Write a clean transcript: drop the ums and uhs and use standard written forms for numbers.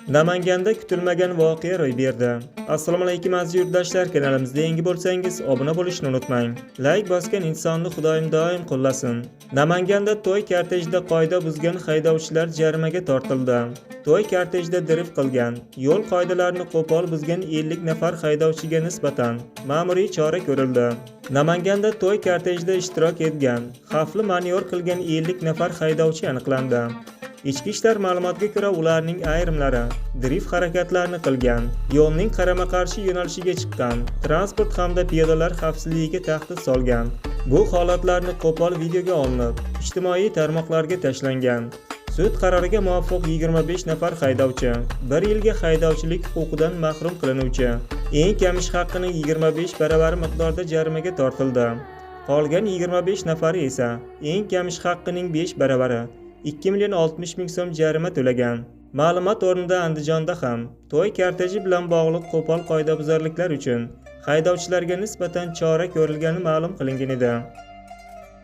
Namanganda kutilmagan voqea ro'y berdi. Assalomu alaykum aziz yurtdoshlar, kanalimizga yangi bo'lsangiz obuna bo'lishni unutmang. Like bosgan insonni Xudoyim doim qo'llasin. Namanganda to'y kortejida qoida buzgan haydovchilar jarimaga tortildi. To'y kortejida drift qilgan, yo'l qoidalarini qo'pol buzgan 50 nafar haydovchiga nisbatan ma'muriy chora ko'rildi. Namanganda to'y kortejida ishtirok etgan, xavfli manevr qilgan 50 nafar haydovchi aniqlandi. Ichki ishlar ma'lumotiga ko'ra, ularning ayrimlari drift harakatlarini qilgan, yo'lning qarama-qarshi yo'nalishiga chiqqan, transport hamda piyodalar xavfsizligiga tahdid solgan. Bu holatlarni qo'pol videoga olinib, ijtimoiy tarmoqlarga tashlangan. Sud qaroriga muvofiq 25 nafar haydovchi 1 yilga haydovchilik huquqidan mahrum qilinuvchi, eng kam ish haqqining 25 baravari miqdorda jarimaga tortildi. Qolgan 25 nafari esa eng kam ish haqqining 5 baravari 2,60,000 so'm jarima to'lagan. Ma'lumot o'rnida Andijonda ham to'y korteji bilan bog'liq qo'pol qoidabuzarliklar uchun haydovchilarga nisbatan chora ko'rilgani ma'lum qilingan edi.